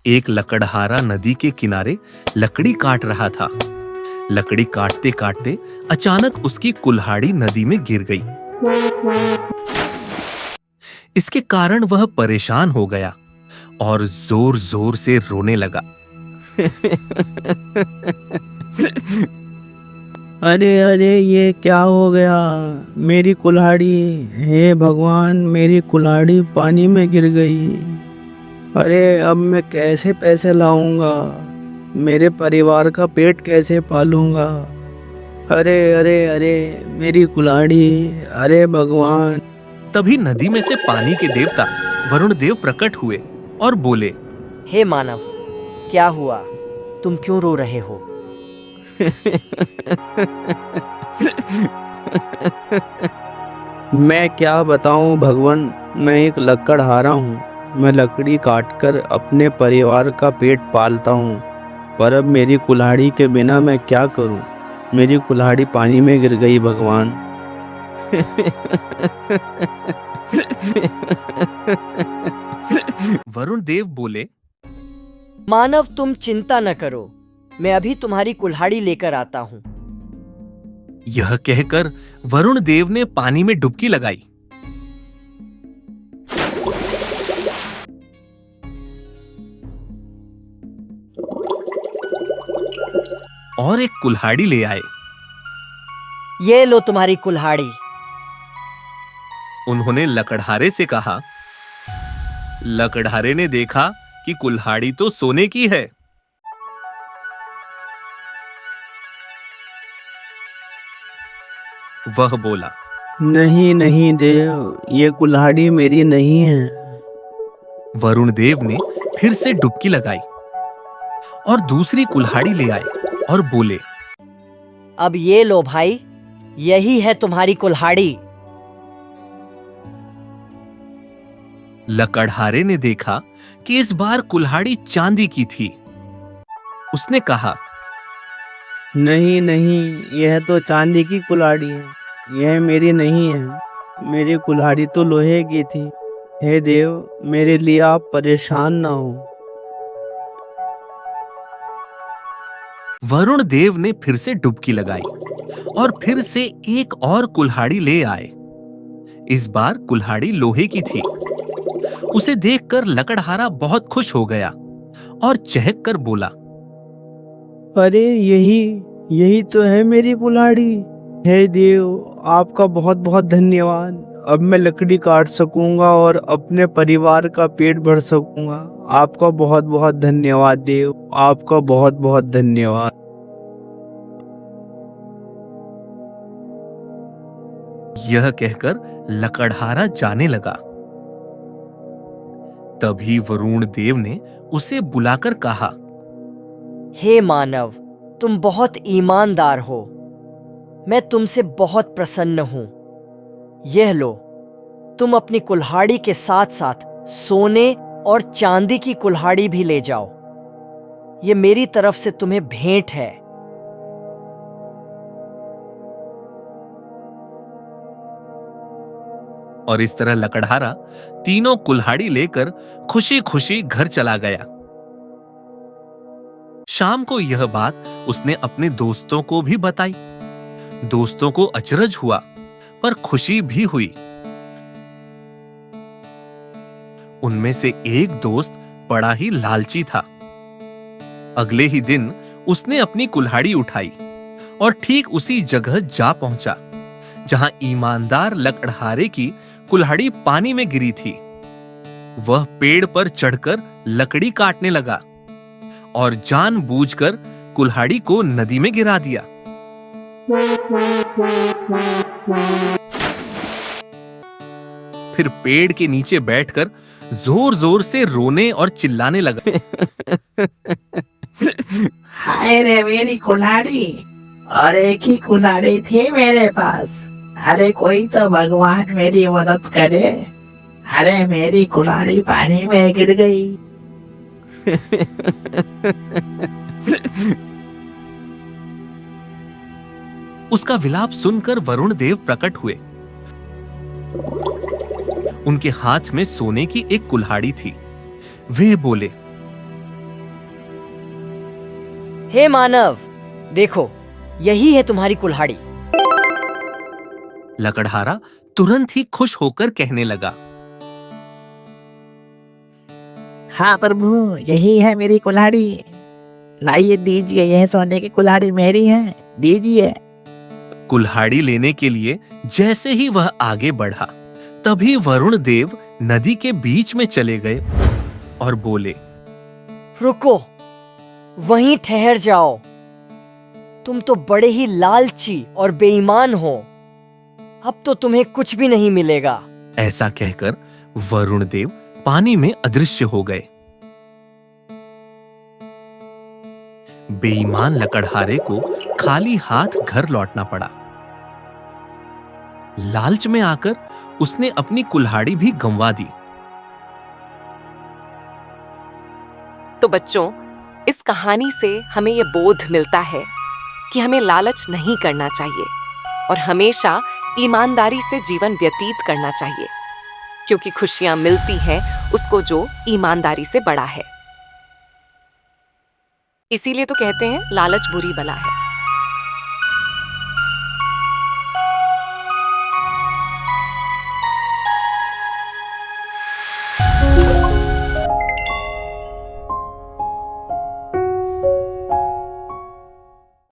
एक लकड़हारा नदी के किनारे लकड़ी काट रहा था। लकड़ी काटते काटते अचानक उसकी कुल्हाड़ी नदी में गिर गई। इसके कारण वह परेशान हो गया और जोर जोर से रोने लगा। अरे अरे, ये क्या हो गया? मेरी कुल्हाड़ी, हे भगवान, मेरी कुल्हाड़ी पानी में गिर गई। अरे अब मैं कैसे पैसे लाऊंगा? मेरे परिवार का पेट कैसे पालूंगा? अरे अरे अरे, मेरी कुल्हाड़ी, अरे भगवान। तभी नदी में से पानी के देवता वरुण देव प्रकट हुए और बोले, हे मानव, क्या हुआ? तुम क्यों रो रहे हो? मैं क्या बताऊं भगवान, मैं एक लकड़हारा हूँ। मैं लकड़ी काटकर अपने परिवार का पेट पालता हूँ, पर अब मेरी कुल्हाड़ी के बिना मैं क्या करूं? मेरी कुल्हाड़ी पानी में गिर गई भगवान। वरुण देव बोले, मानव, तुम चिंता न करो, मैं अभी तुम्हारी कुल्हाड़ी लेकर आता हूँ। यह कहकर वरुण देव ने पानी में डुबकी लगाई। और एक कुल्हाड़ी ले आए। ये लो तुम्हारी कुल्हाड़ी। उन्होंने लकड़हारे से कहा। लकड़हारे ने देखा कि कुल्हाड़ी तो सोने की है। वह बोला, नहीं नहीं देव, ये कुल्हाड़ी मेरी नहीं है। वरुण देव ने फिर से डुबकी लगाई और दूसरी कुल्हाड़ी ले आए और बोले, अब ये लो भाई, यही है तुम्हारी कुल्हाड़ी। लकड़हारे ने देखा कि इस बार कुल्हाड़ी चांदी की थी। उसने कहा, नहीं नहीं, यह तो चांदी की कुल्हाड़ी है, यह मेरी नहीं है। मेरी कुल्हाड़ी तो लोहे की थी। हे देव, मेरे लिए आप परेशान ना हो। वरुण देव ने फिर से डुबकी लगाई और फिर से एक और कुल्हाड़ी ले आए। इस बार कुल्हाड़ी लोहे की थी। उसे देखकर लकड़हारा बहुत खुश हो गया और चहक कर बोला, अरे यही तो है मेरी कुल्हाड़ी। हे देव, आपका बहुत बहुत धन्यवाद। अब मैं लकड़ी काट सकूंगा और अपने परिवार का पेट भर सकूंगा। आपका बहुत बहुत धन्यवाद देव, आपका बहुत बहुत धन्यवाद। यह कहकर लकड़हारा जाने लगा। तभी वरुण देव ने उसे बुलाकर कहा, हे मानव, तुम बहुत ईमानदार हो। मैं तुमसे बहुत प्रसन्न हूं। यह लो, तुम अपनी कुल्हाड़ी के साथ साथ सोने और चांदी की कुल्हाड़ी भी ले जाओ। ये मेरी तरफ से तुम्हें भेंट है। और इस तरह लकड़हारा तीनों कुल्हाड़ी लेकर खुशी खुशी घर चला गया। शाम को यह बात उसने अपने दोस्तों को भी बताई। दोस्तों को अचरज हुआ, पर खुशी भी हुई। उनमें से एक दोस्त बड़ा ही लालची था। अगले ही दिन उसने अपनी कुल्हाड़ी उठाई और ठीक उसी जगह जा पहुंचा जहां ईमानदार लकड़हारे की कुल्हाड़ी पानी में गिरी थी। वह पेड़ पर चढ़कर लकड़ी काटने लगा और जानबूझकर कुल्हाड़ी को नदी में गिरा दिया। फिर पेड़ के नीचे बैठकर जोर जोर से रोने और चिल्लाने लगा। हाय रे मेरी कुल्हाड़ी, और एक ही कुल्हाड़ी थी मेरे पास। अरे कोई तो भगवान मेरी मदद करे। अरे मेरी कुल्हाड़ी पानी में गिर गई। उसका विलाप सुनकर वरुण देव प्रकट हुए उनके हाथ में सोने की एक कुल्हाड़ी थी। वे बोले, हे मानव, देखो, यही है तुम्हारी कुल्हाड़ी। लकड़हारा तुरंत ही खुश होकर कहने लगा, हाँ प्रभु, यही है मेरी कुल्हाड़ी। लाइए, दीजिए, यह सोने की कुल्हाड़ी मेरी है, दीजिए। कुल्हाड़ी लेने के लिए जैसे ही वह आगे बढ़ा, तभी वरुण देव नदी के बीच में चले गए और बोले, रुको, वहीं ठहर जाओ। तुम तो बड़े ही लालची और बेईमान हो। अब तो तुम्हें कुछ भी नहीं मिलेगा। ऐसा कहकर वरुण देव पानी में अदृश्य हो गए। बेईमान लकड़हारे को खाली हाथ घर लौटना पड़ा। लालच में आकर उसने अपनी कुल्हाड़ी भी गंवा दी। तो बच्चों, इस कहानी से हमें यह बोध मिलता है कि हमें लालच नहीं करना चाहिए और हमेशा ईमानदारी से जीवन व्यतीत करना चाहिए, क्योंकि खुशियां मिलती हैं उसको जो ईमानदारी से बड़ा है। इसीलिए तो कहते हैं लालच बुरी बला है।